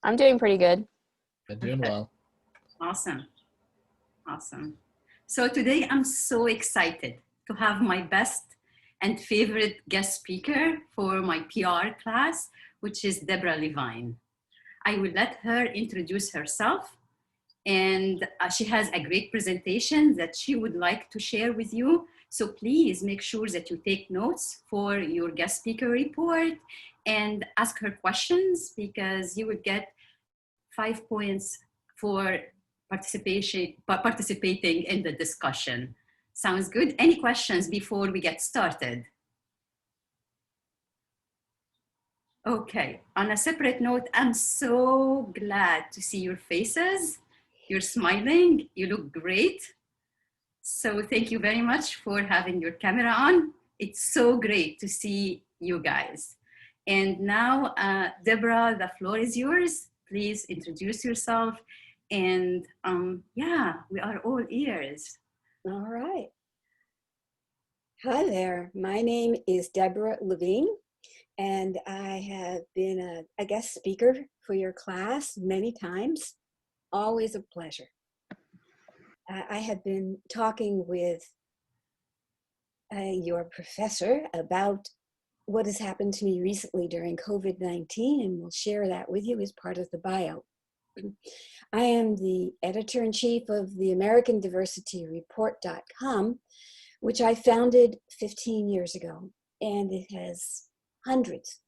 I'm doing pretty good. I'm doing well. Awesome. Awesome. So today I'm so excited to have my best and favorite guest speaker for my PR class, which is Deborah Levine. I will let her introduce herself, and she has a great presentation that she would like to share with you. So please make sure that you take notes for your guest speaker report and ask her questions, because you will get 5 points for participating in the discussion. Sounds good? Any questions before we get started? Okay, on a separate note, I'm so glad to see your faces. You're smiling, you look great. So thank you very much for having your camera on. It's so great to see you guys. And now, Deborah, the floor is yours. Please introduce yourself. And yeah, we are all ears. All right. Hi there. My name is Deborah Levine, and I have been a guest speaker for your class many times. Always a pleasure. I have been talking with your professor about what has happened to me recently during COVID-19, and we'll share that with you as part of the bio. I am the editor-in-chief of the American Diversity Report.com, which I founded 15 years ago, and it has hundreds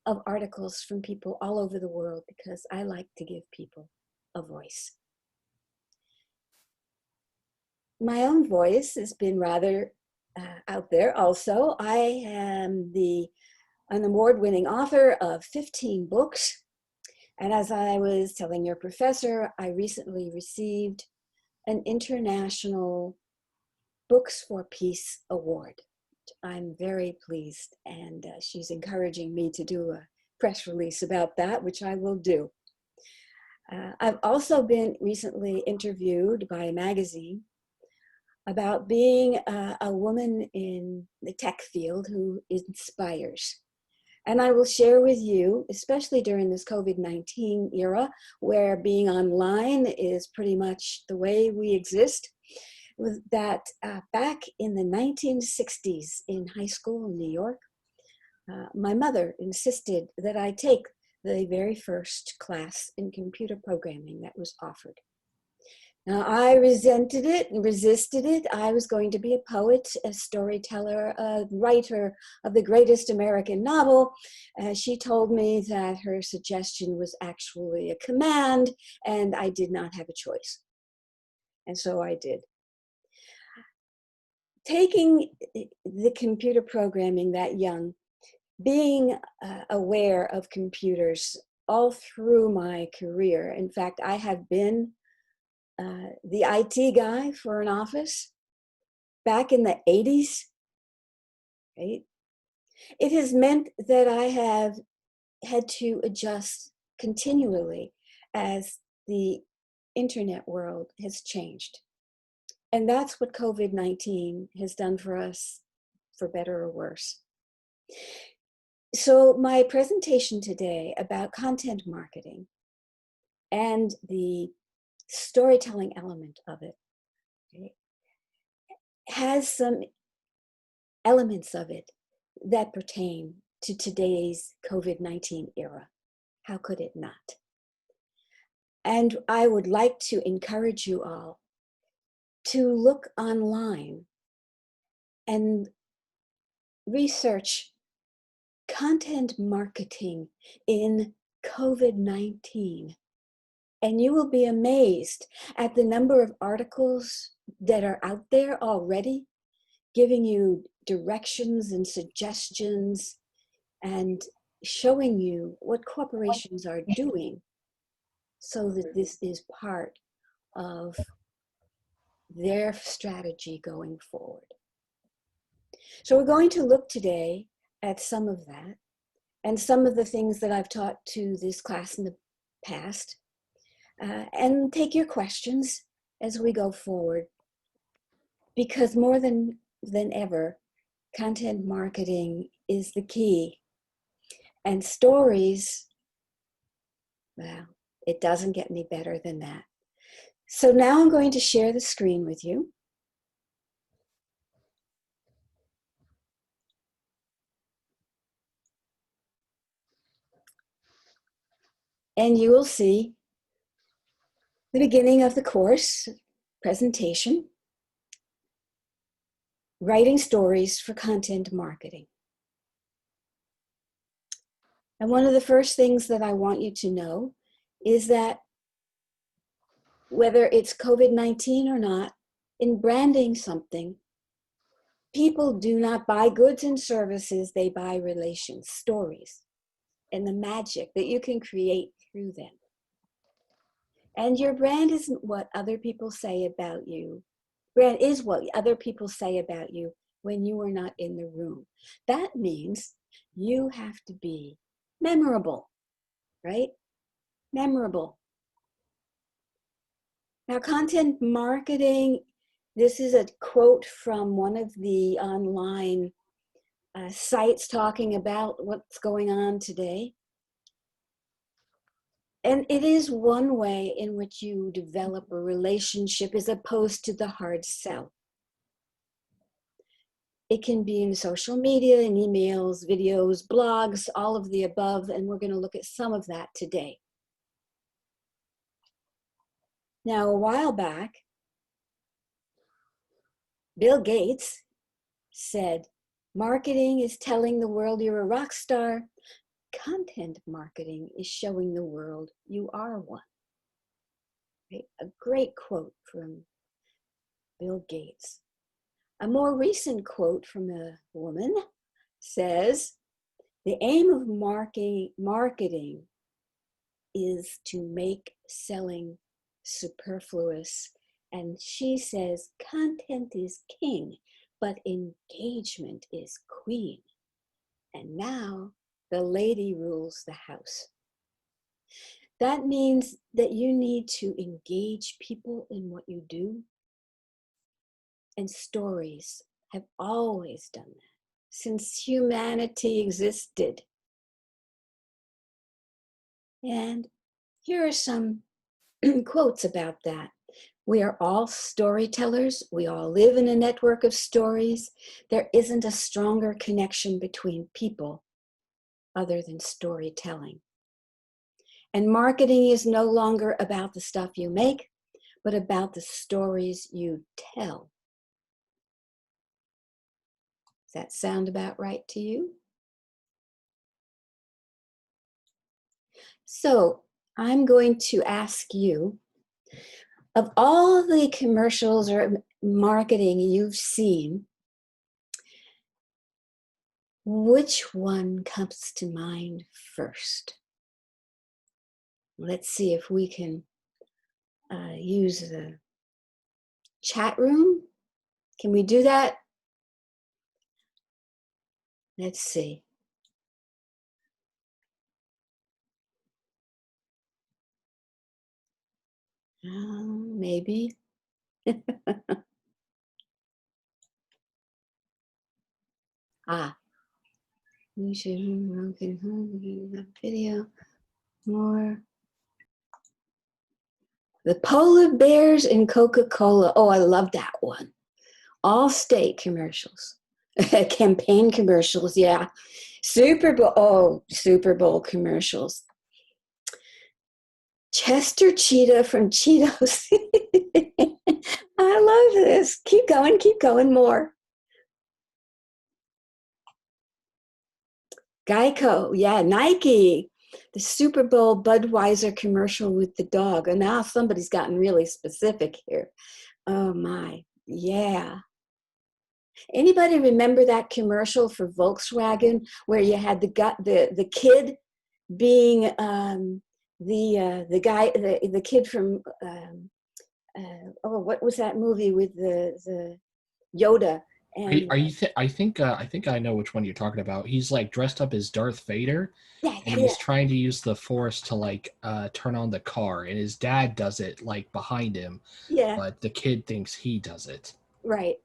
of articles from people all over the world because I like to give people a voice. My own voice has been rather out there also. I am an award-winning author of 15 books. And as I was telling your professor, I recently received an International Books for Peace Award. I'm very pleased, and she's encouraging me to do a press release about that, which I will do. I've also been recently interviewed by a magazine about being a woman in the tech field who inspires. And I will share with you, especially during this COVID-19 era, where being online is pretty much the way we exist, that back in the 1960s in high school in New York, my mother insisted that I take the very first class in computer programming that was offered. Now, I resented it and resisted it. I was going to be a poet, a storyteller, a writer of the greatest American novel. She told me that her suggestion was actually a command, and I did not have a choice. And so I did. Taking the computer programming that young, being aware of computers all through my career. In fact, I have been the IT guy for an office back in the 80s, right? It has meant that I have had to adjust continually as the internet world has changed. And that's what COVID-19 has done for us, for better or worse. So my presentation today about content marketing and the storytelling element of it, okay, has some elements of it that pertain to today's COVID-19 era. How could it not? And I would like to encourage you all to look online and research content marketing in COVID-19. And you will be amazed at the number of articles that are out there already, giving you directions and suggestions and showing you what corporations are doing so that this is part of their strategy going forward. So we're going to look today at some of that and some of the things that I've taught to this class in the past, and take your questions as we go forward, because more than ever, content marketing is the key. And stories, well, It doesn't get any better than that. So now I'm going to share the screen with you. And you will see the beginning of the course presentation, writing stories for content marketing. And one of the first things that I want you to know is that whether it's COVID-19 or not, in branding something, people do not buy goods and services, they buy relations, stories, and the magic that you can create through them. And your brand isn't what other people say about you. Brand is what other people say about you when you are not in the room. That means you have to be memorable, right? Memorable. Now, content marketing, this is a quote from one of the online sites talking about what's going on today. And it is one way in which you develop a relationship as opposed to the hard sell. It can be in social media, in emails, videos, blogs, all of the above, and we're going to look at some of that today. Now, a while back, Bill Gates said, marketing is telling the world you're a rock star. Content marketing is showing the world you are one. Right? A great quote from Bill Gates. A more recent quote from a woman says, the aim of marketing is to make selling superfluous. And she says, content is king, but engagement is queen. And now the lady rules the house. That means that you need to engage people in what you do. And stories have always done that since humanity existed. And here are some quotes about that. We are all storytellers. We all live in a network of stories. There isn't a stronger connection between people other than storytelling. And marketing is no longer about the stuff you make, but about the stories you tell. Does that sound about right to you? So I'm going to ask you, of all the commercials or marketing you've seen, which one comes to mind first? Let's see if we can use the chat room. Can we do that? Let's see. Maybe. We should video more. The polar bears and Coca-Cola. Oh, I love that one. All state commercials, campaign commercials. Yeah. Super Bowl commercials. Chester Cheetah from Cheetos. I love this. Keep going more. Geico, yeah, Nike, the Super Bowl Budweiser commercial with the dog. And now somebody's gotten really specific here. Oh my, yeah. Anybody remember that commercial for Volkswagen where you had the kid being the guy, the kid from what was that movie with the Yoda? And I think I know which one you're talking about. He's like dressed up as Darth Vader, yeah, and he's trying to use the Force to like turn on the car, and his dad does it like behind him. Yeah. But the kid thinks he does it. Right.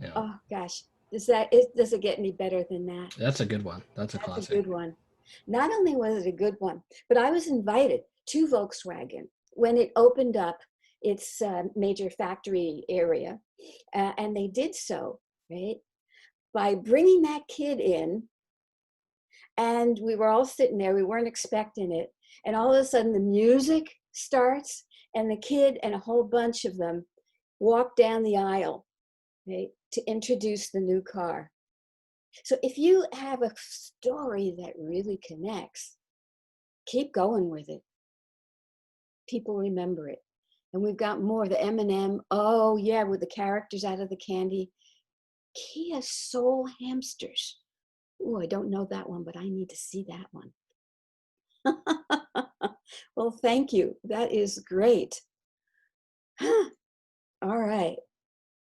Yeah. Oh gosh, does it get any better than that? That's a good one. That's a classic. A good one. Not only was it a good one, but I was invited to Volkswagen when it opened up its major factory area. And they did so, right, by bringing that kid in. And we were all sitting there, we weren't expecting it. And all of a sudden the music starts and the kid and a whole bunch of them walk down the aisle, right, to introduce the new car. So if you have a story that really connects, keep going with it. People remember it. And we've got more, the M&M, oh yeah, with the characters out of the candy. Kia Soul Hamsters. Oh, I don't know that one, but I need to see that one. Well, thank you. That is great. All right.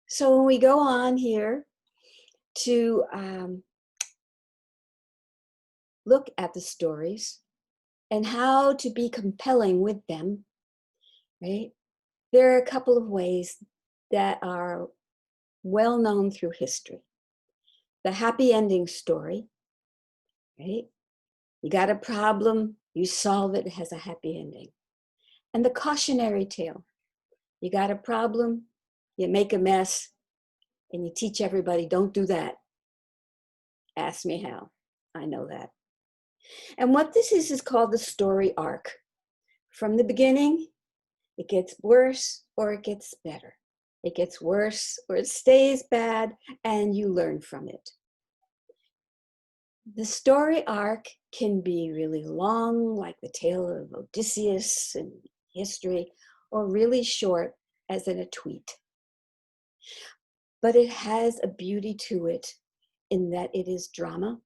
So when we go on here to look at the stories and how to be compelling with them, right? There are a couple of ways that are well known through history. The happy ending story, right? You got a problem, you solve it, it has a happy ending. And the cautionary tale. You got a problem, you make a mess, and you teach everybody, don't do that. Ask me how. I know that. And what this is called the story arc. From the beginning, it gets worse or it gets better. It gets worse or it stays bad, and you learn from it. The story arc can be really long, like the tale of Odysseus in history, or really short, as in a tweet. But it has a beauty to it in that it is drama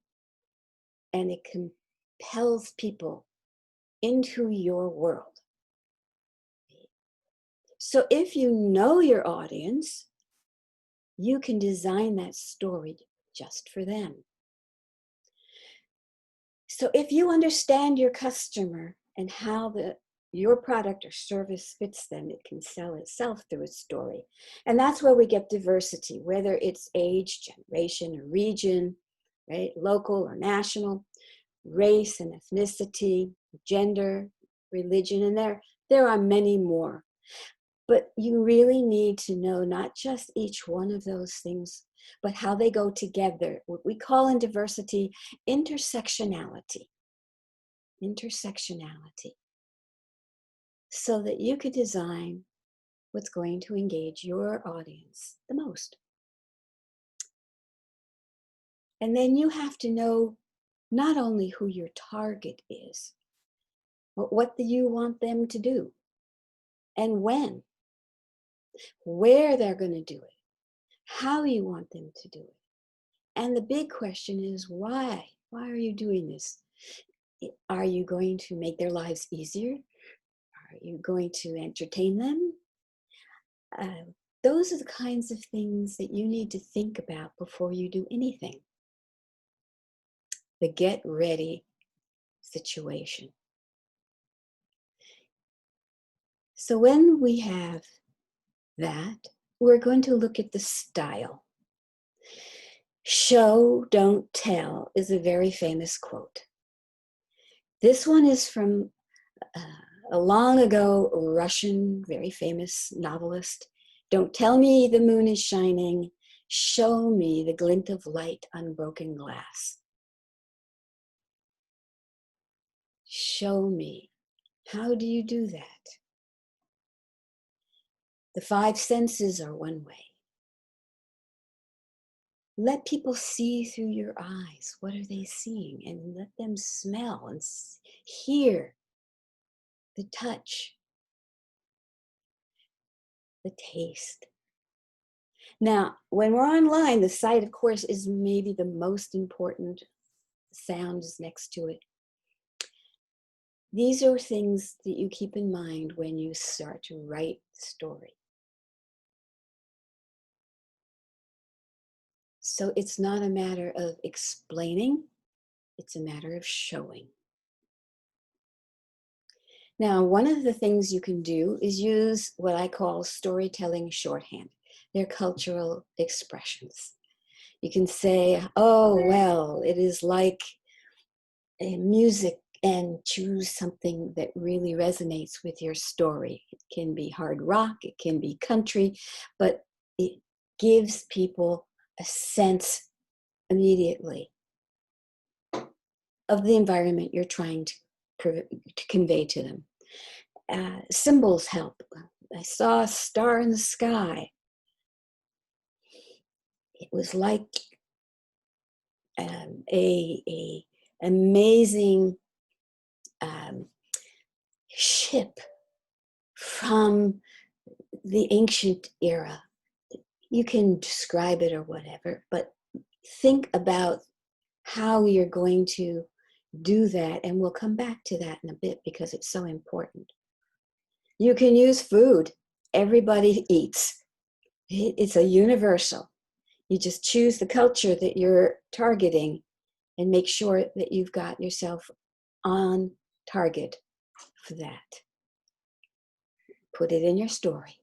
and it compels people into your world. So if you know your audience, you can design that story just for them. So if you understand your customer and how your product or service fits them, it can sell itself through a story. And that's where we get diversity, whether it's age, generation, or region, right? Local or national, race and ethnicity, gender, religion, and there are many more. But you really need to know not just each one of those things, but how they go together. What we call in diversity, intersectionality. Intersectionality. So that you could design what's going to engage your audience the most. And then you have to know not only who your target is, but what do you want them to do and when, where they're going to do it, how you want them to do it. And the big question is why? Why are you doing this? Are you going to make their lives easier? Are you going to entertain them? Those are the kinds of things that you need to think about before you do anything. The get ready situation. So when we have that, we're going to look at the style. Show, don't tell is a very famous quote. This one is from a long ago Russian, very famous novelist. Don't tell me the moon is shining. Show me the glint of light on broken glass. Show me. How do you do that? The five senses are one way. Let people see through your eyes. What are they seeing? And let them smell and hear the touch, the taste. Now, when we're online, the sight, of course, is maybe the most important. Sound is next to it. These are things that you keep in mind when you start to write the story. So it's not a matter of explaining, it's a matter of showing. Now, one of the things you can do is use what I call storytelling shorthand. They're cultural expressions. You can say, oh, well, it is like music and choose something that really resonates with your story. It can be hard rock, it can be country, but it gives people a sense immediately of the environment you're trying to convey to them. Symbols help. I saw a star in the sky. It was like a amazing ship from the ancient era. You can describe it or whatever, but think about how you're going to do that, and we'll come back to that in a bit because it's so important. You can use food. Everybody eats. It's a universal. You just choose the culture that you're targeting and make sure that you've got yourself on target for that. Put it in your story.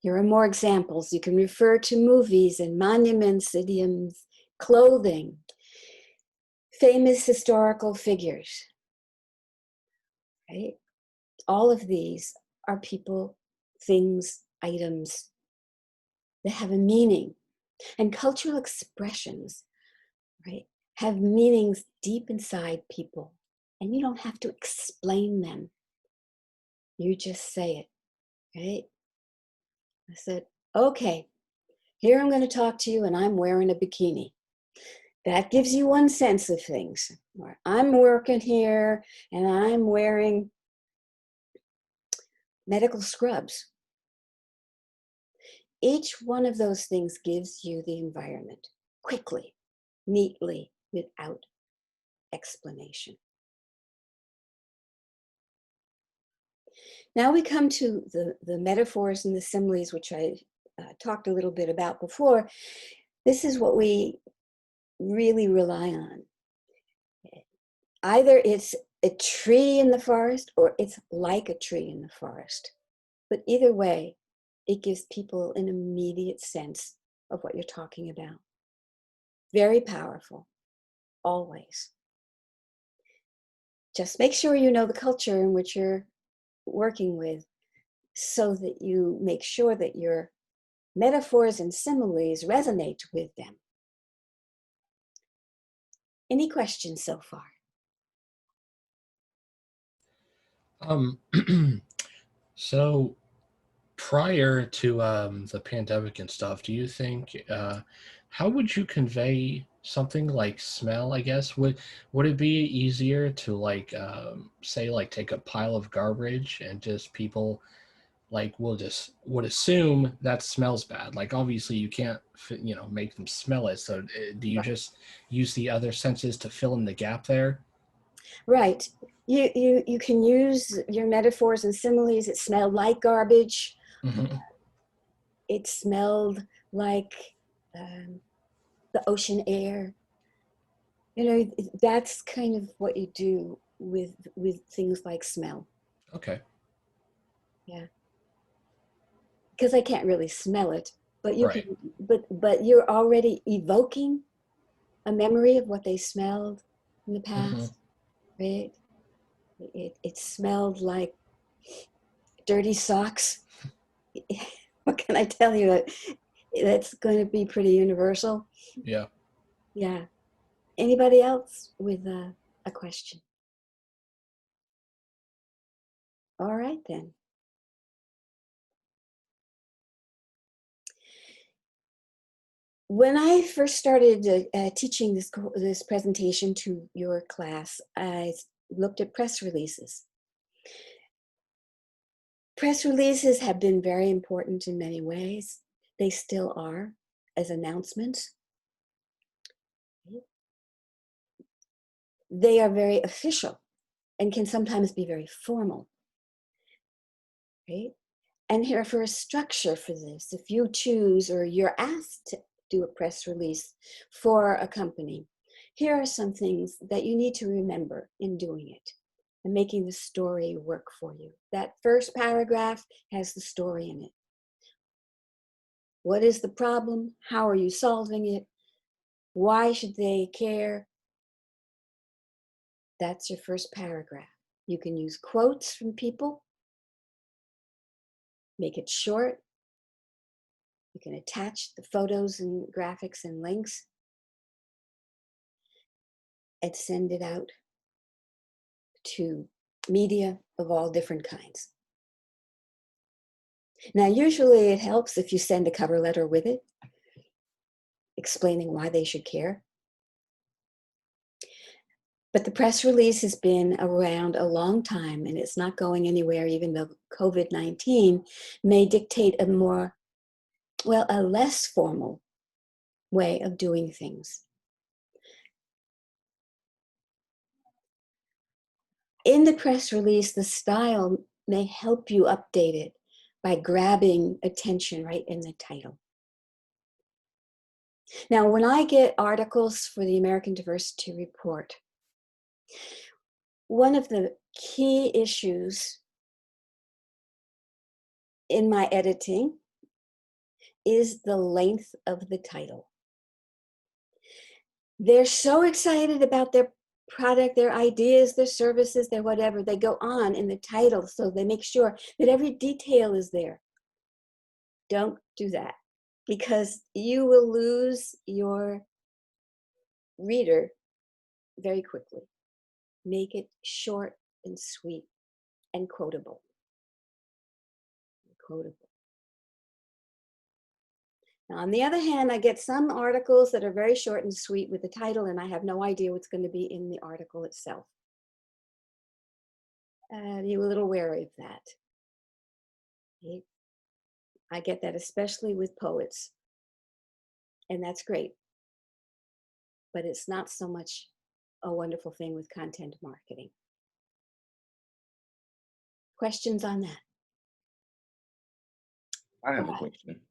Here are more examples. You can refer to movies and monuments, idioms, clothing, famous historical figures, right? All of these are people, things, items that have a meaning. And cultural expressions, right, have meanings deep inside people. And you don't have to explain them. You just say it, right? I said, okay, here I'm going to talk to you and I'm wearing a bikini. That gives you one sense of things. Or I'm working here and I'm wearing medical scrubs. Each one of those things gives you the environment quickly, neatly, without explanation. Now we come to the metaphors and the similes, which I talked a little bit about before. This is what we really rely on. Either it's a tree in the forest or it's like a tree in the forest. But either way, it gives people an immediate sense of what you're talking about. Very powerful, always. Just make sure you know the culture in which you're working with so that you make sure that your metaphors and similes resonate with them. Any questions so far? Um, so prior to the pandemic and stuff, do you think how would you convey something like smell? I guess would it be easier to like say like take a pile of garbage and just people like would assume that smells bad. Like obviously you can't make them smell it. So do you just use the other senses to fill in the gap there? Right. You can use your metaphors and similes. It smelled like garbage. Hmm. It smelled like the ocean air. You know, that's kind of what you do with things like smell. Okay. Yeah. Because I can't really smell it, but you can, Right. but you're already evoking a memory of what they smelled in the Hmm. past, right? It smelled like dirty socks. What can I tell you? That's going to be pretty universal. Yeah. Yeah. Anybody else with a question? All right, then. When I first started teaching this presentation to your class, I looked at press releases. Press releases have been very important in many ways. They still are as announcements. They are very official and can sometimes be very formal, right? And here for a structure for this, if you choose or you're asked to do a press release for a company, here are some things that you need to remember in doing it and making the story work for you. That first paragraph has the story in it. What is the problem? How are you solving it? Why should they care? That's your first paragraph. You can use quotes from people, make it short. You can attach the photos and graphics and links and send it out to media of all different kinds. Now, usually it helps if you send a cover letter with it, explaining why they should care. But the press release has been around a long time and it's not going anywhere, even though COVID-19 may dictate a less formal way of doing things. In the press release, the style may help you update it by grabbing attention right in the title. Now, when I get articles for the American Diversity Report, one of the key issues in my editing is the length of the title. They're so excited about their product, their ideas, their services, their whatever. They go on in the title, so they make sure that every detail is there. Don't do that, because you will lose your reader very quickly. Make it short and sweet and quotable. Now, on the other hand, I get some articles that are very short and sweet with the title, and I have no idea what's going to be in the article itself. You're a little wary of that. Okay? I get that especially with poets, and that's great. But it's not so much a wonderful thing with content marketing. Questions on that? I have a question.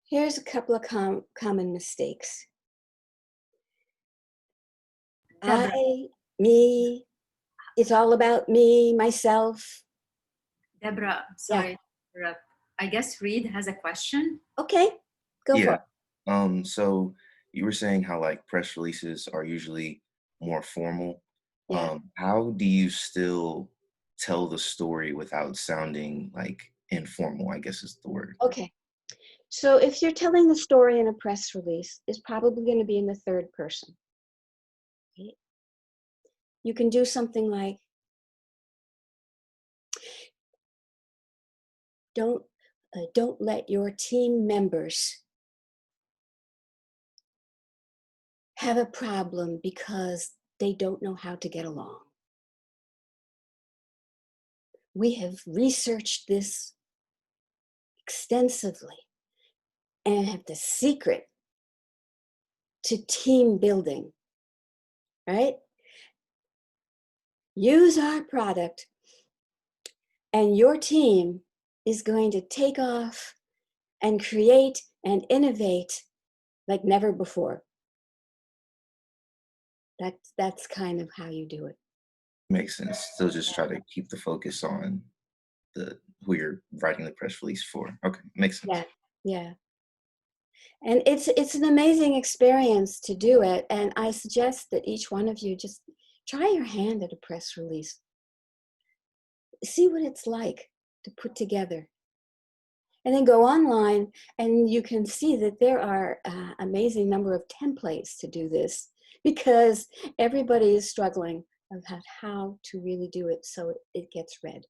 Here's a couple of common mistakes. Deborah. Me, it's all about me, myself. Deborah, sorry. Yeah. I guess Reed has a question. Okay, go for it. So you were saying how like press releases are usually more formal. Yeah. How do you still tell the story without sounding like informal, I guess is the word. Okay. So if you're telling the story in a press release, it's probably going to be in the third person. Okay. You can do something like, don't let your team members have a problem because they don't know how to get along. We have researched this extensively and have the secret to team building, right? Use our product and your team is going to take off and create and innovate like never before. That's kind of how you do it. Makes sense. Still just try to keep the focus on who you're writing the press release for. Okay, makes sense. Yeah. And it's an amazing experience to do it. And I suggest that each one of you just try your hand at a press release. See what it's like to put together. And then go online and you can see that there are an amazing number of templates to do this, because everybody is struggling about how to really do it so it gets read.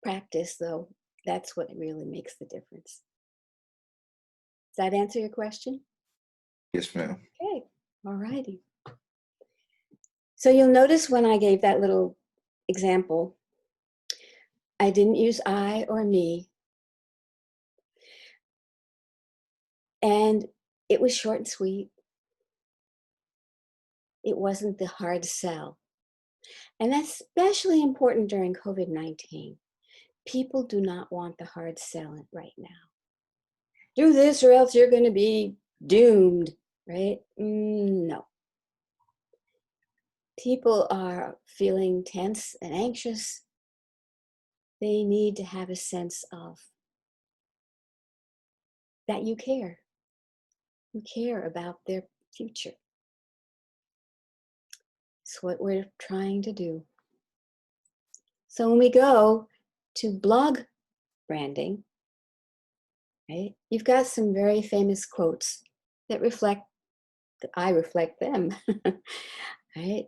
Practice, though, that's what really makes the difference. Does that answer your question? Yes, ma'am. Okay, all righty. So you'll notice when I gave that little example, I didn't use I or me. And it was short and sweet. It wasn't the hard sell. And that's especially important during COVID-19. People do not want the hard sell right now. Do this or else you're going to be doomed, right? No. People are feeling tense and anxious. They need to have a sense of that you care. You care about their future. That's what we're trying to do. So when we go to blog branding, right, you've got some very famous quotes that I reflect them, right?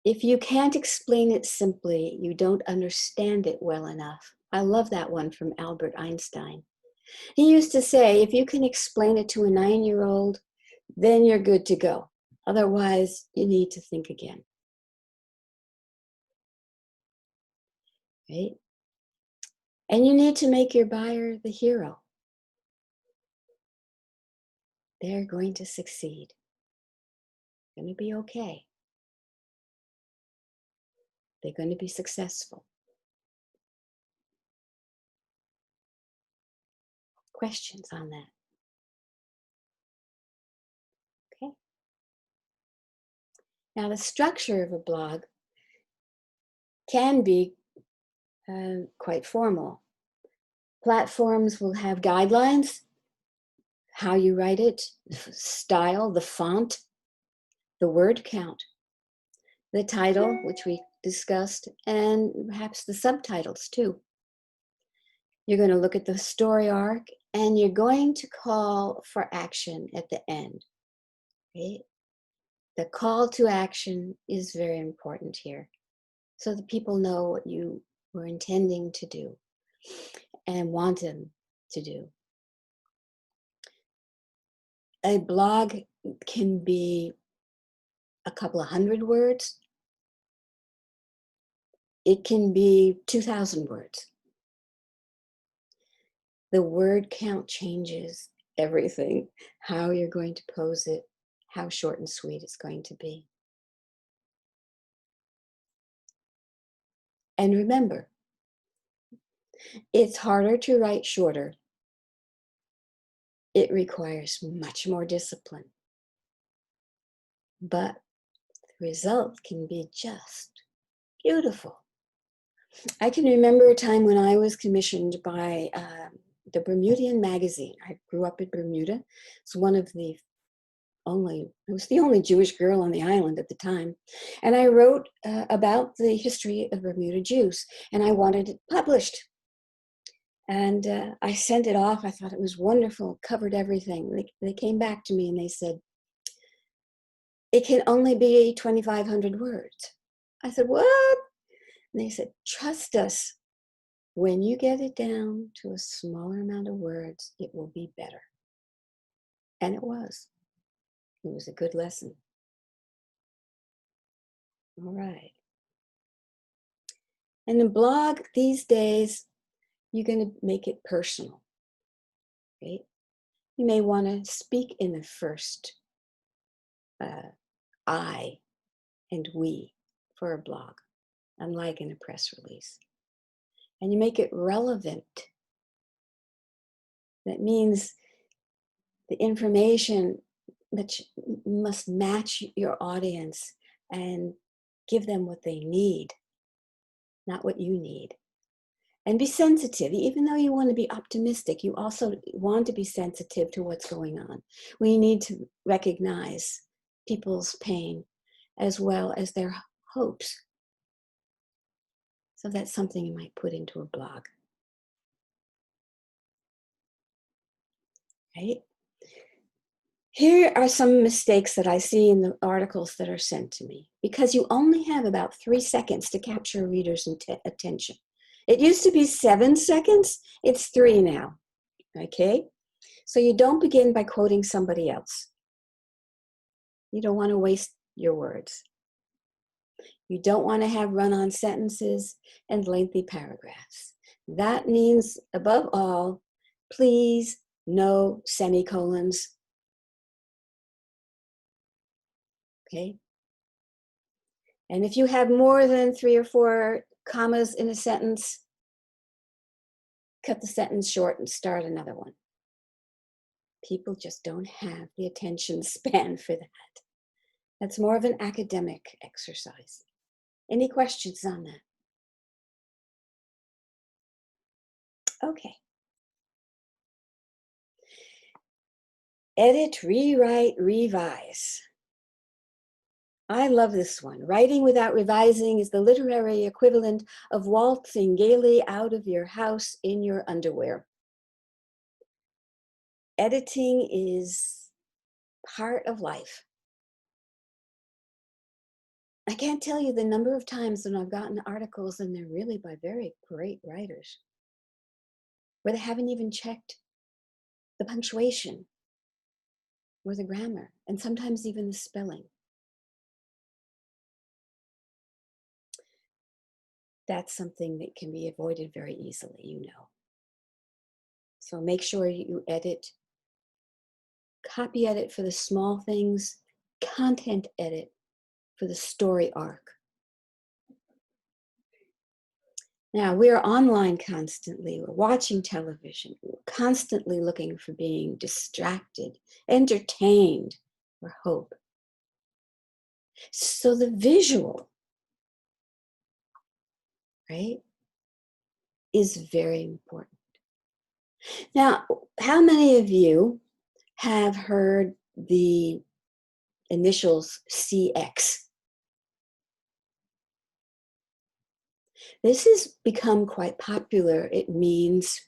If you can't explain it simply, you don't understand it well enough. I love that one from Albert Einstein. He used to say, if you can explain it to a 9-year-old, then you're good to go. Otherwise, you need to think again. Right? And you need to make your buyer the hero. They're going to succeed. Going to be okay. They're going to be successful. Questions on that? Okay. Now, the structure of a blog can be quite formal. Platforms will have guidelines, how you write it, style, the font, the word count, the title, which we discussed, and perhaps the subtitles too. You're going to look at the story arc, and you're going to call for action at the end. Right? The call to action is very important here, so that people know what you were intending to do and want them to do. A blog can be a couple of hundred words. It can be 2,000 words. The word count changes everything, how you're going to pose it, how short and sweet it's going to be. And remember, it's harder to write shorter. It requires much more discipline. But the result can be just beautiful. I can remember a time when I was commissioned by the Bermudian magazine. I grew up in Bermuda. It's one of the I was the only Jewish girl on the island at the time. And I wrote about the history of Bermuda Jews, and I wanted it published. And I sent it off. I thought it was wonderful, covered everything. They came back to me and they said, it can only be 2,500 words. I said, what? And they said, trust us. When you get it down to a smaller amount of words, it will be better. And it was. It was a good lesson. All right. And the blog these days, you're going to make it personal, right? You may want to speak in the first I and we for a blog, unlike in a press release. And you make it relevant. That means the information that must match your audience and give them what they need, not what you need. And be sensitive. Even though you want to be optimistic, you also want to be sensitive to what's going on. We need to recognize people's pain as well as their hopes. So that's something you might put into a blog. Right? Here are some mistakes that I see in the articles that are sent to me, because you only have about 3 seconds to capture a reader's attention. It used to be 7 seconds, it's 3 now, okay? So you don't begin by quoting somebody else. You don't want to waste your words. You don't want to have run-on sentences and lengthy paragraphs. That means, above all, please, no semicolons. Okay? And if you have more than 3 or 4 commas in a sentence, cut the sentence short and start another one. People just don't have the attention span for that. That's more of an academic exercise. Any questions on that? Okay. Edit, rewrite, revise. I love this one. Writing without revising is the literary equivalent of waltzing gaily out of your house in your underwear. Editing is part of life. I can't tell you the number of times when I've gotten articles, and they're really by very great writers, where they haven't even checked the punctuation or the grammar, and sometimes even the spelling. That's something that can be avoided very easily, you know. So make sure you edit, copy edit for the small things, content edit for the story arc. Now, we're online constantly, we're watching television, we're constantly looking for being distracted, entertained, or hope. So the visual, right, is very important. Now, how many of you have heard the initials CX? This has become quite popular. It means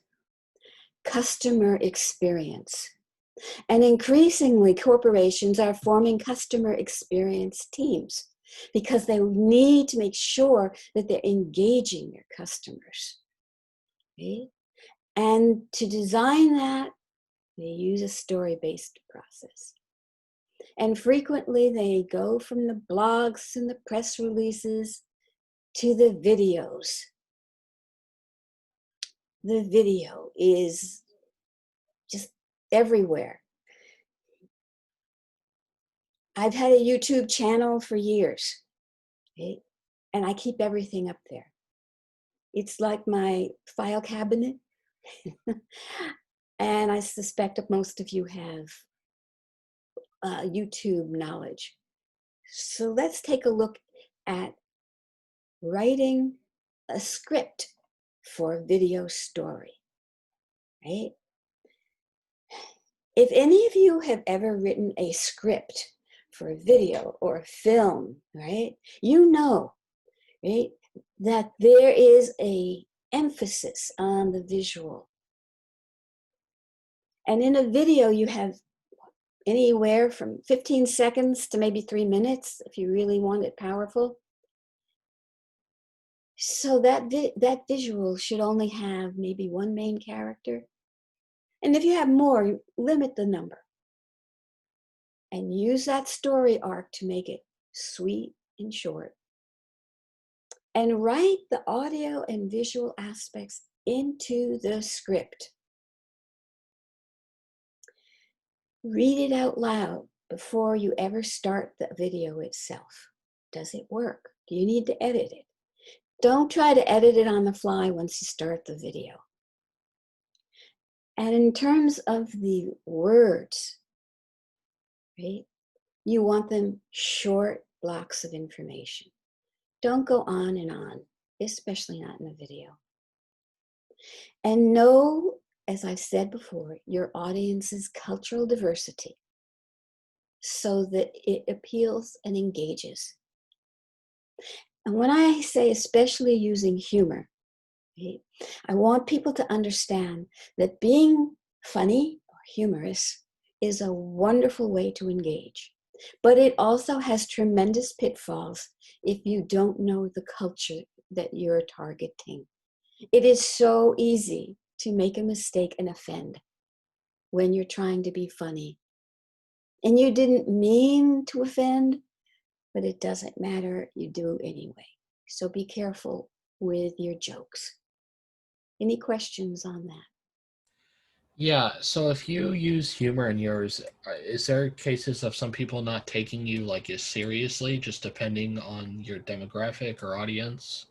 customer experience. And increasingly, corporations are forming customer experience teams because they need to make sure that they're engaging their customers. Okay? And to design that, they use a story-based process. And frequently, they go from the blogs and the press releases to the videos. The video is just everywhere. I've had a YouTube channel for years, okay? And I keep everything up there. It's like my file cabinet. And I suspect that most of you have YouTube knowledge. So let's take a look at writing a script for a video story, right? If any of you have ever written a script for a video or a film, right, you know, right, that there is a emphasis on the visual. And in a video, you have anywhere from 15 seconds to maybe 3 minutes if you really want it powerful. So that visual should only have maybe one main character. And if you have more, limit the number. And use that story arc to make it sweet and short. And write the audio and visual aspects into the script. Read it out loud before you ever start the video itself. Does it work? Do you need to edit it? Don't try to edit it on the fly once you start the video. And in terms of the words, right, you want them short blocks of information. Don't go on and on, especially not in a video. And know, as I've said before, your audience's cultural diversity so that it appeals and engages. And when I say especially using humor, right, I want people to understand that being funny or humorous is a wonderful way to engage. But it also has tremendous pitfalls if you don't know the culture that you're targeting. It is so easy to make a mistake and offend when you're trying to be funny. And you didn't mean to offend, but it doesn't matter, you do anyway. So be careful with your jokes. Any questions on that? Yeah, so if you use humor in yours, is there cases of some people not taking you like as seriously, just depending on your demographic or audience?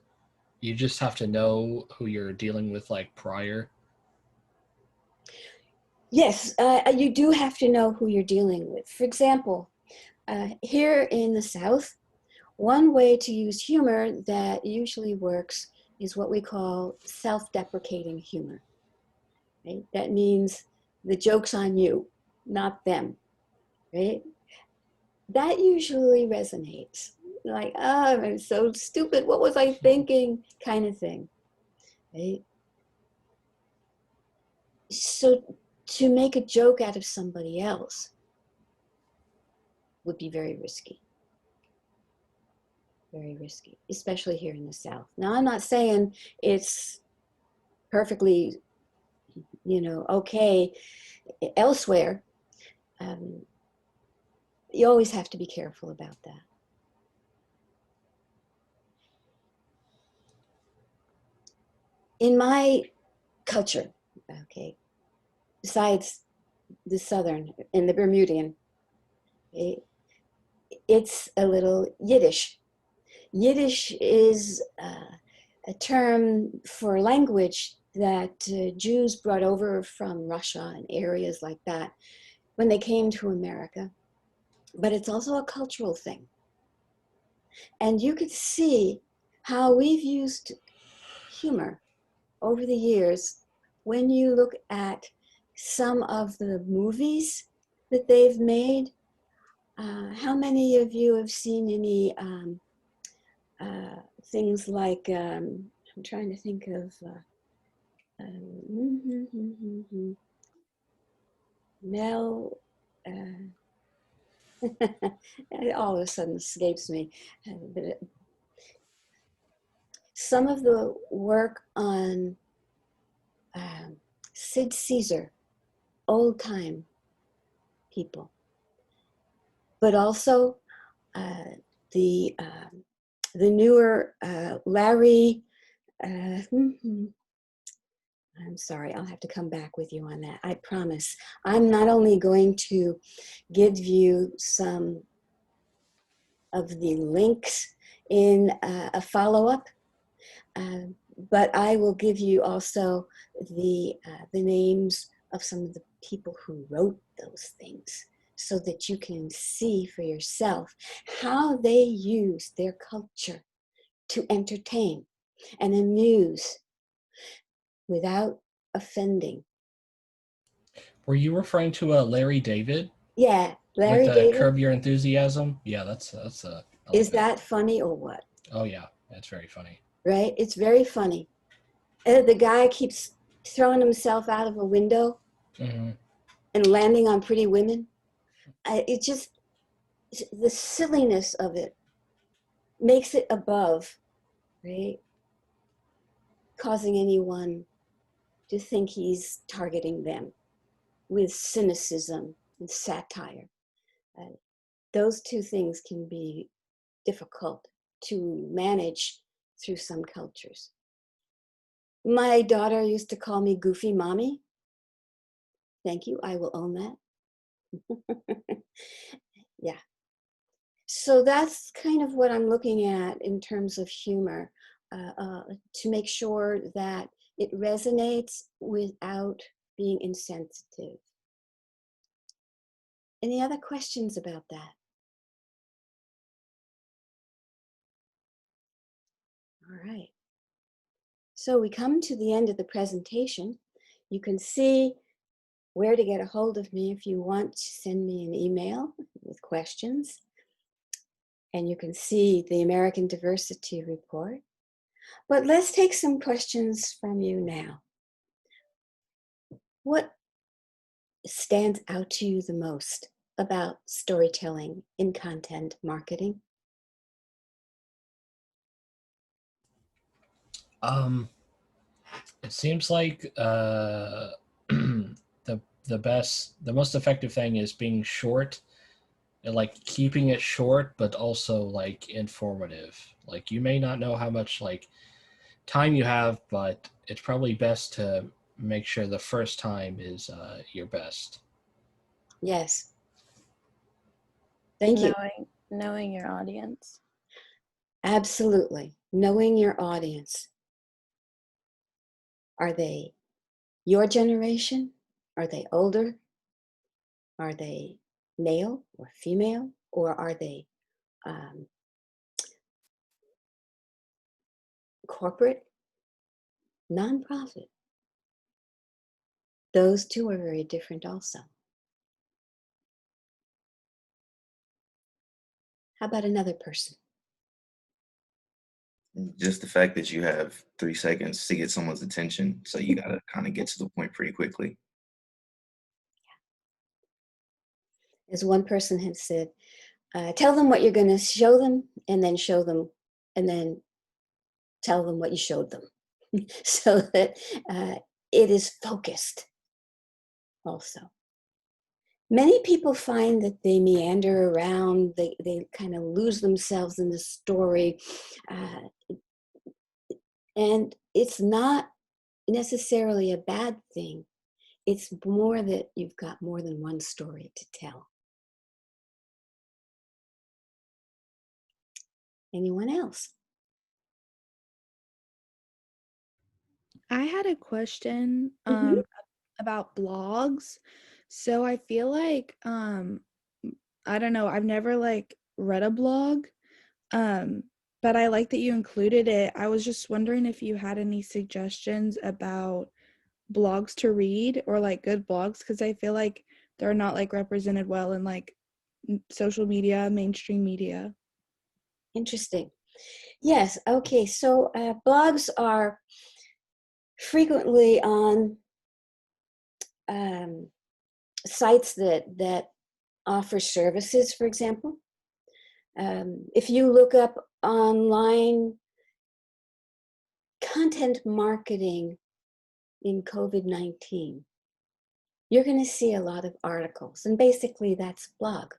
You just have to know who you're dealing with like prior. Yes, you do have to know who you're dealing with. For example, here in the South, one way to use humor that usually works is what we call self-deprecating humor. Right? That means the joke's on you, not them. Right? that usually resonates. Like, oh, I'm so stupid. What was I thinking? Kind of thing. Right? So to make a joke out of somebody else would be very risky. Very risky, especially here in the South. Now, I'm not saying it's perfectly, okay elsewhere. You always have to be careful about that. In my culture, okay, besides the Southern and the Bermudian, it's a little Yiddish. Yiddish is a term for language that Jews brought over from Russia and areas like that when they came to America. But it's also a cultural thing. And you could see how we've used humor over the years when you look at some of the movies that they've made. How many of you have seen any things like, I'm trying to think of, Mel, it all of a sudden escapes me. But some of the work on Sid Caesar, old time people, but also the newer Larry. I'm sorry, I'll have to come back with you on that. I promise. I'm not only going to give you some of the links in a follow-up, but I will give you also the names of some of the people who wrote those things so that you can see for yourself how they use their culture to entertain and amuse without offending. Were you referring to Larry David Yeah, with Larry David. Curb Your Enthusiasm? Yeah, that's I like Is that funny or what? Oh yeah, that's very funny. Right? It's very funny. The guy keeps throwing himself out of a window and landing on pretty women. It just, the silliness of it makes it above, right? Causing anyone to think he's targeting them with cynicism and satire. Those two things can be difficult to manage through some cultures. My daughter used to call me Goofy Mommy. Thank you, I will own that. Yeah. So that's kind of what I'm looking at in terms of humor, to make sure that it resonates without being insensitive. Any other questions about that? All right. So we come to the end of the presentation. You can see where to get a hold of me if you want to send me an email with questions. And you can see the American Diversity Report. But let's take some questions from you now. What stands out to you the most about storytelling in content marketing? It seems like the most effective thing is being short, and like keeping it short, but also like informative. Like you may not know how much like time you have, but it's probably best to make sure the first time is your best. Yes. Thank you. Knowing your audience. Absolutely. Knowing your audience. Are they your generation? Are they older? Are they male or female? Or are they corporate, nonprofit? Those two are very different also. How about another person? Just the fact that you have 3 seconds to get someone's attention, so you gotta kind of get to the point pretty quickly. As one person had said, tell them what you're going to show them, and then show them, and then tell them what you showed them, so that it is focused also. Many people find that they meander around, they kind of lose themselves in the story, and it's not necessarily a bad thing. It's more that you've got more than one story to tell. Anyone else? I had a question Mhm. about blogs. So I feel like I don't know, I've never like read a blog. Um but I like that you included it. I was just wondering if you had any suggestions about blogs to read or like good blogs, because I feel like they're not like represented well in like social media, mainstream media. Interesting. Yes. Okay. So blogs are frequently on um, sites that offer services. For example, if you look up online content marketing in COVID-19, you're going to see a lot of articles, and basically that's blog.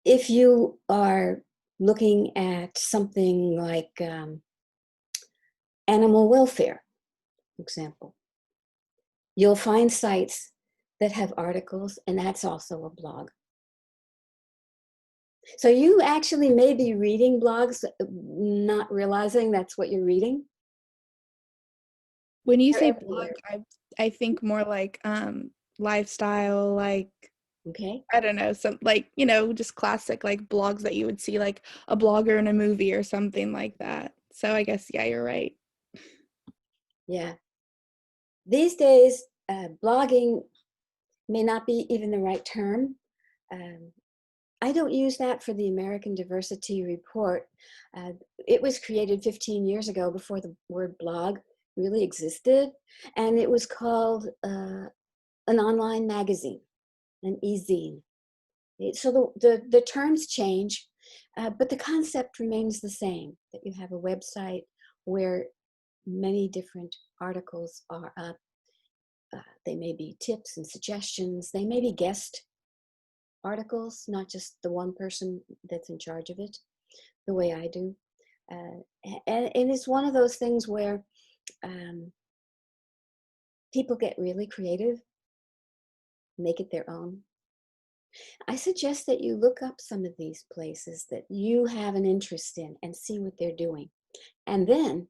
If you are looking at something like animal welfare, for example, you'll find sites that have articles, and that's also a blog. So you actually may be reading blogs, not realizing that's what you're reading. When you They're say blog, everywhere. I think more like lifestyle, like Okay. I don't know, some like, just classic like blogs that you would see like a blogger in a movie or something like that. So I guess yeah, you're right. Yeah. These days, blogging may not be even the right term. Um, I don't use that for the American Diversity Report. It was created 15 years ago, before the word blog really existed, and it was called an online magazine, an e-zine. So the terms change, but the concept remains the same, that you have a website where many different articles are up. They may be tips and suggestions. They may be guest articles, not just the one person that's in charge of it, the way I do. And it's one of those things where um, people get really creative, make it their own. I suggest that you look up some of these places that you have an interest in and see what they're doing. And then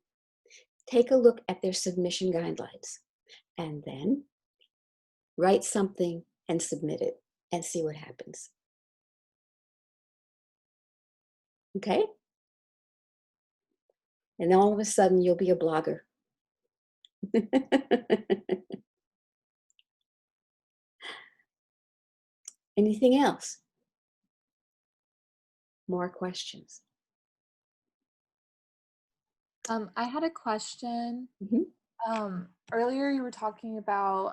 take a look at their submission guidelines. And then write something and submit it and see what happens. Okay? And all of a sudden, you'll be a blogger. Anything else? More questions? I had a question. Mhm. Earlier you were talking about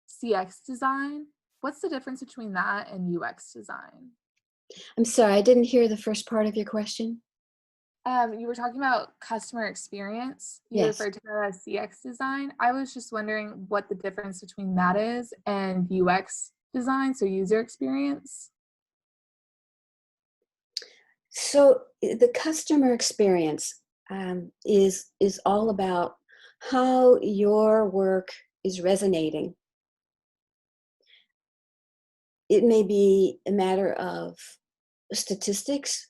CX design. What's the difference between that and UX design? I'm sorry, I didn't hear the first part of your question. You were talking about customer experience. You Yes. referred to that as CX design. I was just wondering what the difference between that is and UX design, so user experience. So the customer experience is all about how your work is resonating. It may be a matter of statistics,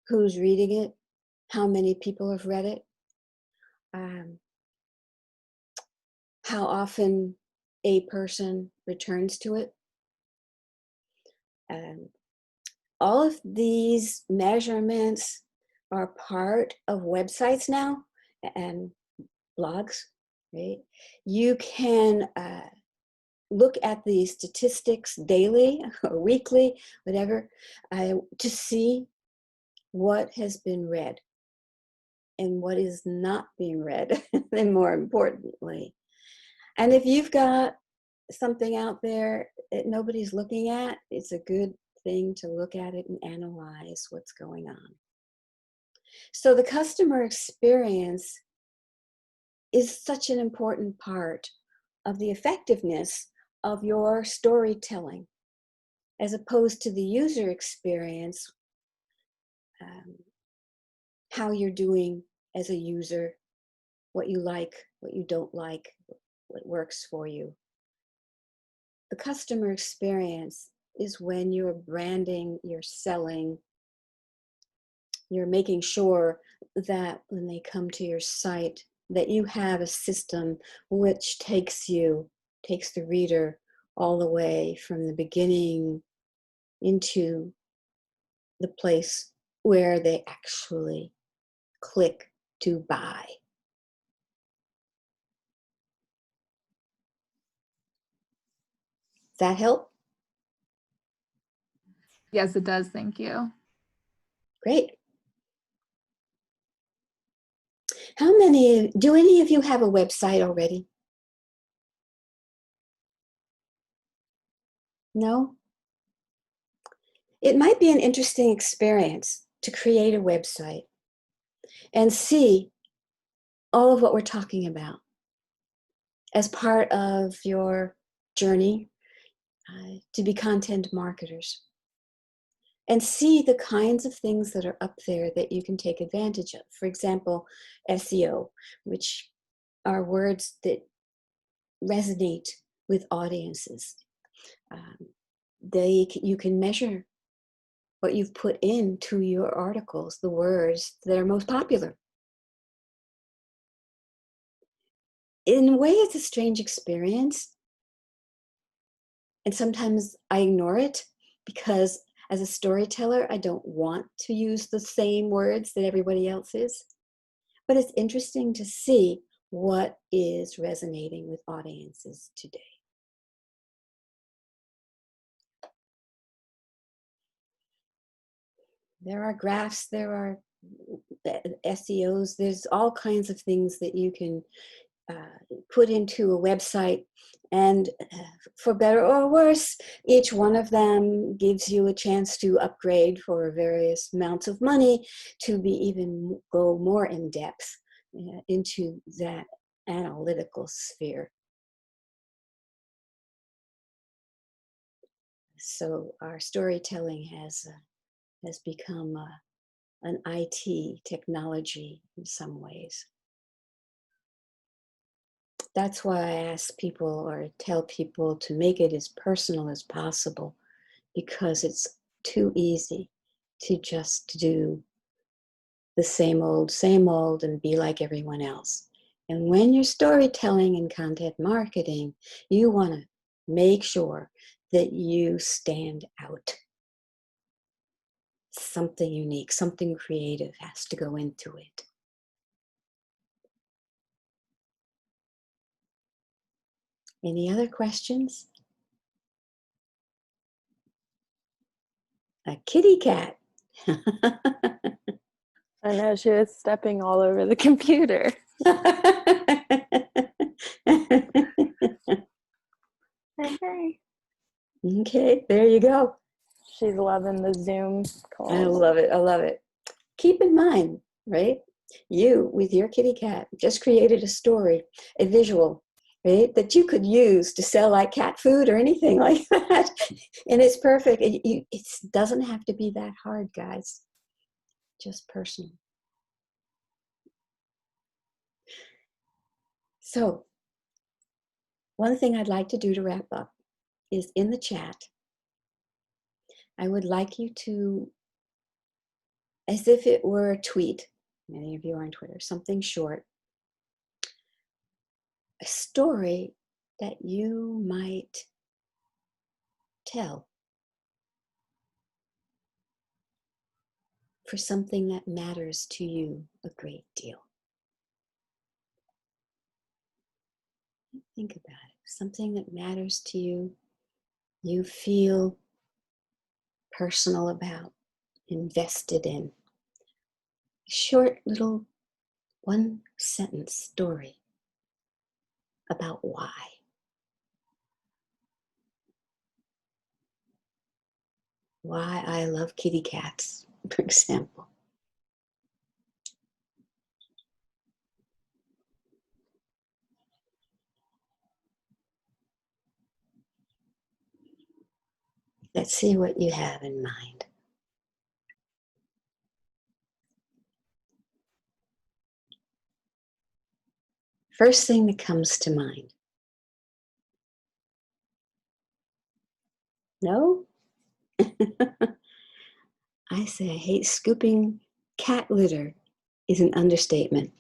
who's reading it, how many people have read it, um, how often a person returns to it. Um, all of these measurements are part of websites now and blogs, right? You can look at the statistics daily or weekly, whatever, to see what has been read and what is not being read, and more importantly. And if you've got something out there that nobody's looking at, it's a good thing to look at it and analyze what's going on. So the customer experience is such an important part of the effectiveness of your storytelling, as opposed to the user experience, how you're doing as a user, what you like, what you don't like, what works for you. The customer experience is when you're branding, you're selling, you're making sure that when they come to your site, that you have a system which takes the reader all the way from the beginning into the place where they actually click to buy. Does that help? Yes, it does. Thank you. Great. Do any of you have a website already? No? It might be an interesting experience to create a website and see all of what we're talking about as part of your journey to be content marketers. And see the kinds of things that are up there that you can take advantage of. For example, SEO, which are words that resonate with audiences. You can measure what you've put into your articles, the words that are most popular. In a way, it's a strange experience. And sometimes I ignore it because as a storyteller, I don't want to use the same words that everybody else is. But it's interesting to see what is resonating with audiences today. There are graphs, there are SEOs, there's all kinds of things that you can put into a website, and for better or worse, each one of them gives you a chance to upgrade for various amounts of money to be even go more in depth into that analytical sphere. So our storytelling has become an IT technology in some ways. That's why I ask people or tell people to make it as personal as possible, because it's too easy to just do the same old and be like everyone else. And when you're storytelling and content marketing, you want to make sure that you stand out. Something unique, something creative has to go into it. Any other questions? A kitty cat. I know, she was stepping all over the computer. Hey. Okay, there you go. She's loving the Zoom calls. I love it. I love it. Keep in mind, right? You, with your kitty cat, just created a story, a visual, right? That you could use to sell like cat food or anything like that. And it's perfect. It doesn't have to be that hard, guys. Just personal. So, one thing I'd like to do to wrap up is in the chat, I would like you to, as if it were a tweet, many of you are on Twitter, something short, a story that you might tell for something that matters to you a great deal. Think about it. something that matters to you, you feel personal about, invested in. A short little 1-sentence story about why. Why I love kitty cats, for example. Let's see what you have in mind. First thing that comes to mind. No? I say I hate scooping cat litter is an understatement.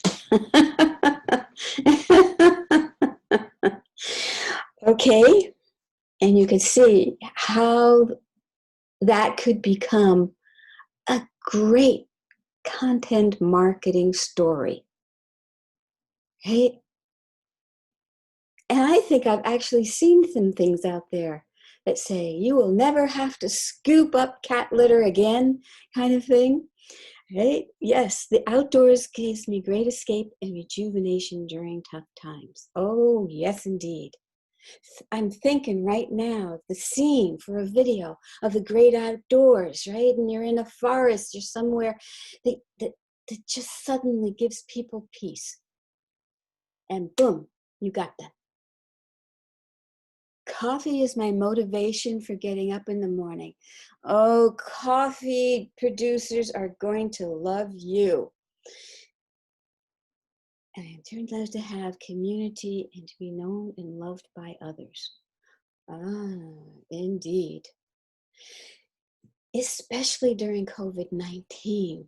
Okay, and you can see how that could become a great content marketing story, right? And I think I've actually seen some things out there that say, you will never have to scoop up cat litter again, kind of thing, right? Yes, the outdoors gives me great escape and rejuvenation during tough times. Oh, yes, indeed. I'm thinking right now of the scene for a video of the great outdoors, right? And you're in a forest, you're somewhere that just suddenly gives people peace. And boom, you got them. Coffee is my motivation for getting up in the morning. Oh, coffee producers are going to love you. And I'm turned out to have community and to be known and loved by others. Ah, indeed. Especially during COVID-19.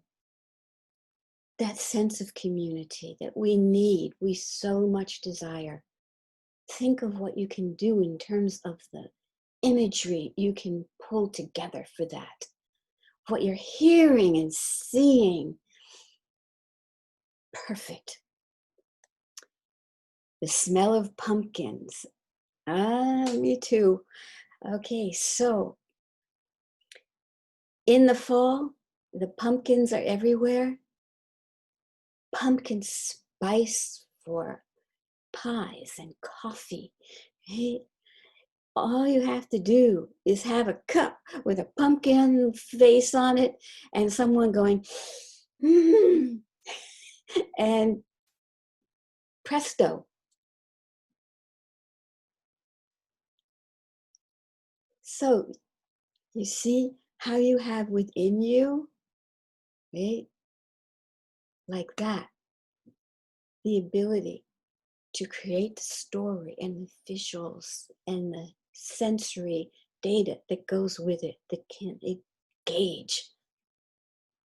That sense of community that we need, we so much desire. Think of what you can do in terms of the imagery you can pull together for that. What you're hearing and seeing. Perfect. The smell of pumpkins. Ah, me too. Okay, so in the fall, the pumpkins are everywhere. Pumpkin spice for pies and coffee. Right? All you have to do is have a cup with a pumpkin face on it and someone going, mm, and presto. So you see how you have within you, right? Like that, the ability to create the story and the visuals and the sensory data that goes with it that can engage,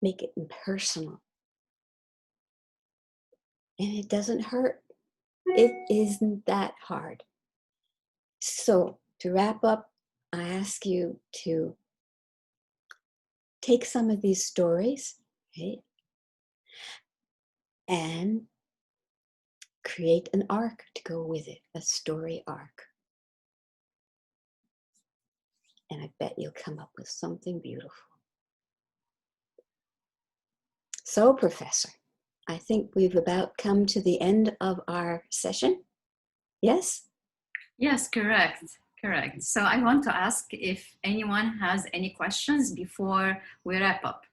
make it impersonal. And it doesn't hurt. It isn't that hard. So to wrap up, I ask you to take some of these stories, right, and create an arc to go with it, a story arc. And I bet you'll come up with something beautiful. So, Professor, I think we've about come to the end of our session. Yes? Yes, correct. Correct. So I want to ask if anyone has any questions before we wrap up.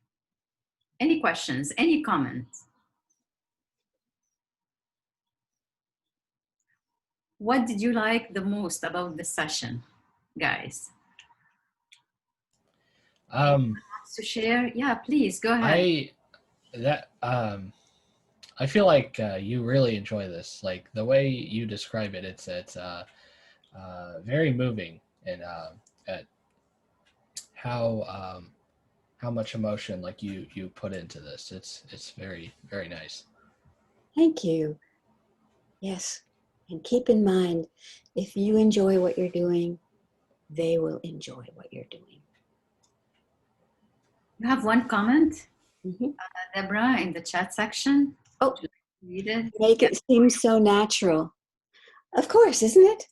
Any questions, any comments? What did you like the most about the session, guys? To share? Yeah, please go ahead. I feel like you really enjoy this. Like the way you describe it, it's very moving, and at how much emotion like you put into this. It's very, very nice. Thank you. Yes. And keep in mind, if you enjoy what you're doing, they will enjoy what you're doing. You have one comment, Mm-hmm. Deborah, in the chat section. Oh, read it. make it seem so natural. Of course, isn't it?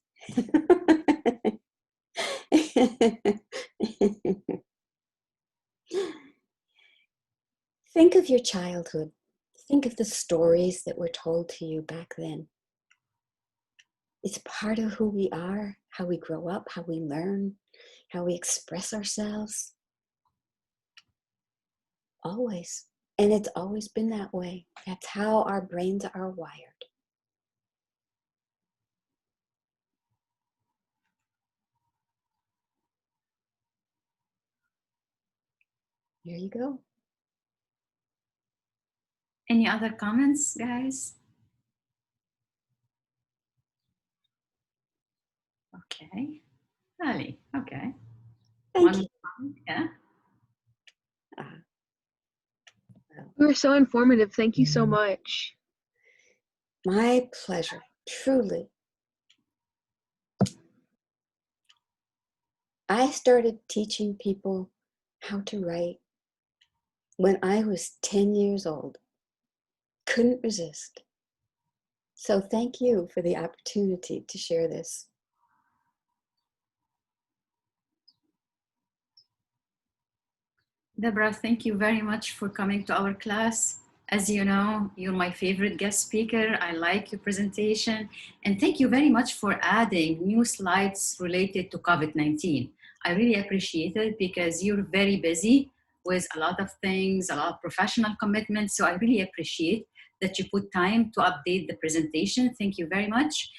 Think of your childhood. Think of the stories that were told to you back then. It's part of who we are, how we grow up, how we learn, how we express ourselves. Always. And it's always been that way. That's how our brains are wired. Here you go. Any other comments, guys? Okay. Ali, okay. Thank you. Yeah. You were so informative. Thank you so much. My pleasure, truly. I started teaching people how to write when I was 10 years old. Couldn't resist. So thank you for the opportunity to share this. Deborah, thank you very much for coming to our class. As you know, you're my favorite guest speaker. I like your presentation. And thank you very much for adding new slides related to COVID-19. I really appreciate it because you're very busy with a lot of things, a lot of professional commitments. So I really appreciate that you put time to update the presentation. Thank you very much.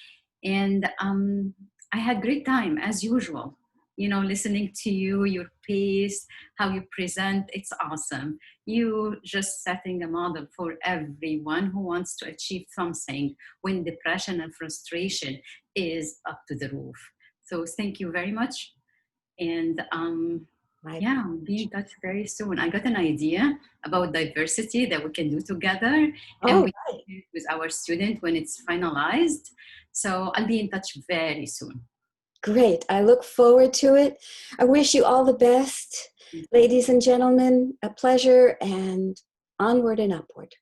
And I had great time as usual. You know, listening to you, your pace, how you present, it's awesome. You just setting a model for everyone who wants to achieve something when depression and frustration is up to the roof. So thank you very much. And yeah, I'll be in touch very soon. I got an idea about diversity that we can do together and we can do it with our student when it's finalized. So I'll be in touch very soon. Great. I look forward to it. I wish you all the best, ladies and gentlemen. A pleasure, and onward and upward.